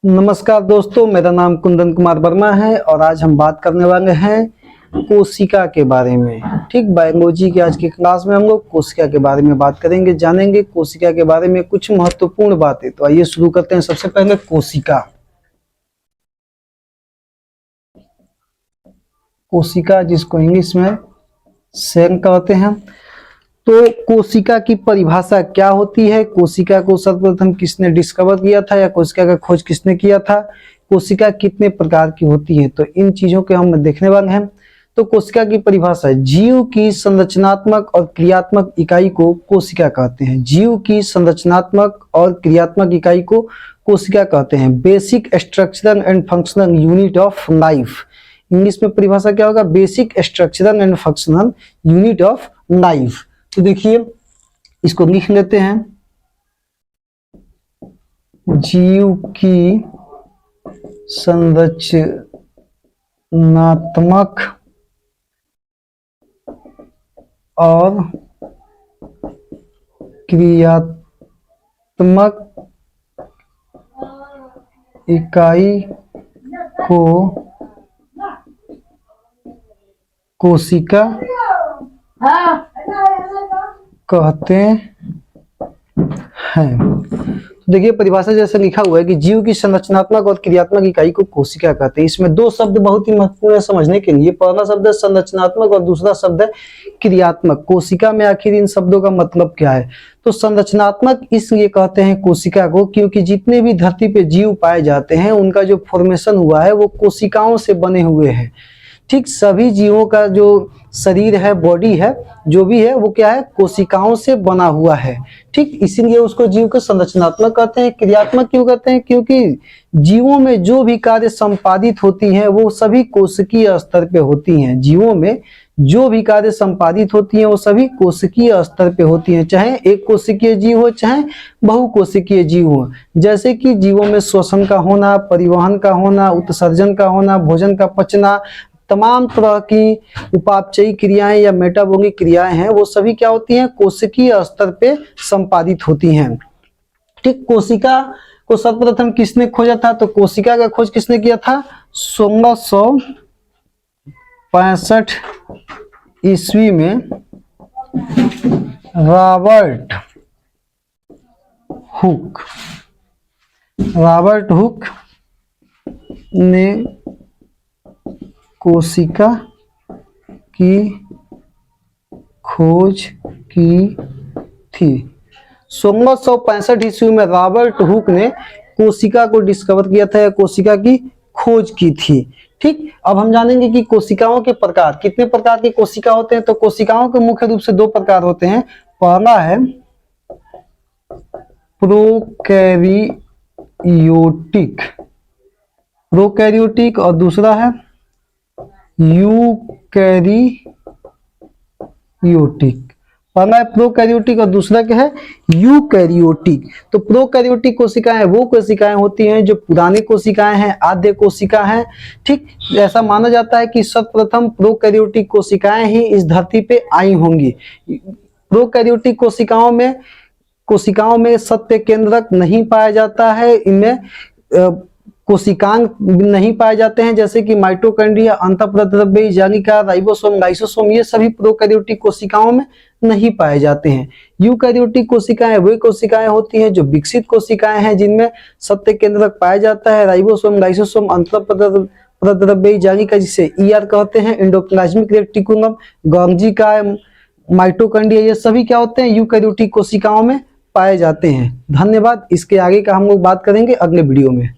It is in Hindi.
नमस्कार दोस्तों, मेरा नाम कुंदन कुमार वर्मा है और आज हम बात करने वाले हैं कोशिका के बारे में। ठीक, बायोलॉजी की आज की क्लास में हम लोग कोशिका के बारे में बात करेंगे, जानेंगे कोशिका के बारे में कुछ महत्वपूर्ण बातें। तो आइए शुरू करते हैं। सबसे पहले कोशिका। कोशिका जिसको इंग्लिश में सेल कहते हैं। तो कोशिका की परिभाषा क्या होती है, कोशिका को सर्वप्रथम किसने डिस्कवर किया था या कोशिका का खोज किसने किया था, कोशिका कितने प्रकार की होती है, तो इन चीजों के हम देखने वाले हैं। तो कोशिका की परिभाषा, जीव की संरचनात्मक और क्रियात्मक इकाई को कोशिका कहते हैं। जीव की संरचनात्मक और क्रियात्मक इकाई को कोशिका कहते हैं। Basic structural and functional unit of life. English में परिभाषा क्या होगा, basic structural and functional unit of life. तो देखिए इसको लिख लेते हैं। जीव की संरचनात्मक और क्रियात्मक इकाई को कोशिका कहते हैं। देखिए परिभाषा जैसे लिखा हुआ है कि जीव की संरचनात्मक और क्रियात्मक इकाई को कोशिका कहते हैं। इसमें दो शब्द बहुत ही महत्वपूर्ण है समझने के लिए। पहला शब्द है संरचनात्मक और दूसरा शब्द है क्रियात्मक। कोशिका में आखिर इन शब्दों का मतलब क्या है? तो संरचनात्मक इसलिए कहते हैं कोशिका को क्योंकि जितने भी धरती पे जीव पाए जाते हैं उनका जो फॉर्मेशन हुआ है वो कोशिकाओं से बने हुए हैं। ठीक, सभी जीवों का जो शरीर है, बॉडी है, जो भी है वो क्या है, कोशिकाओं से बना हुआ है। ठीक, इसीलिए उसको जीव को संरचनात्मक कहते हैं। क्रियात्मक क्यों कहते हैं? क्योंकि जीवों में जो भी कार्य संपादित होती हैं वो सभी कोशिकीय स्तर पे होती हैं। जीवों में जो भी कार्य संपादित होती हैं वो सभी कोशिकीय स्तर पे होती हैं, चाहे एक कोशिकीय जीव हो चाहे बहुकोशिकीय जीव हो। जैसे कि जीवों में श्वसन का होना, परिवहन का होना, उत्सर्जन का होना, भोजन का पचना, तमाम तरह की उपापचयी क्रियाएं या मेटाबॉलिक क्रियाएं हैं, वो सभी क्या होती हैं, कोशिकीय स्तर पे संपादित होती हैं। ठीक, कोशिका को सर्वप्रथम किसने खोजा था? तो कोशिका का खोज किसने किया था? 1665 ईस्वी में रॉबर्ट हुक ने कोशिका की खोज की थी। 1665 ईस्वी में रॉबर्ट हुक ने कोशिका को डिस्कवर किया था या कोशिका की खोज की थी। ठीक, अब हम जानेंगे कि कोशिकाओं के प्रकार, कितने प्रकार की कोशिका होते हैं। तो कोशिकाओं के मुख्य रूप से दो प्रकार होते हैं। पहला है प्रोकैरियोटिक और दूसरा है यूकैरियोटिक। पहला है प्रोकैरियोटिक और दूसरा क्या है, यूकैरियोटिक। तो प्रोकैरियोटिक कोशिकाएं वो कोशिकाएं होती हैं जो पुरानी कोशिकाएं हैं, आद्य कोशिका हैं। ठीक, ऐसा माना जाता है कि सर्वप्रथम प्रोकैरियोटिक कोशिकाएं ही इस धरती पे आई होंगी। प्रोकैरियोटिक कोशिकाओं में सत्य केंद्रक नहीं पाया जाता है, इनमें कोशिकांग नहीं पाए जाते हैं, जैसे कि माइटोकॉन्ड्रिया, अंतःप्रद्रव्य, जालिका, राइबोसोम, लाइसोसोम, ये सभी प्रोकैरियोटिक कोशिकाओं में नहीं पाए जाते हैं। यूकैरियोटिक कोशिकाएं वे कोशिकाएं होती हैं जो विकसित कोशिकाएं हैं, जिनमें सत्य केंद्रक पाया जाता है, राइबोसोम, लाइसोसोम, अंतःप्रद्रव्य, जालिका जिसे ईआर कहते हैं, एंडोप्लाज्मिक रेटिकुलम, गोल्गी का, माइटोकॉन्ड्रिया, ये सभी क्या होते हैं, यूकैरियोटिक कोशिकाओं में पाए जाते हैं। धन्यवाद। इसके आगे का हम लोग बात करेंगे अगले वीडियो में।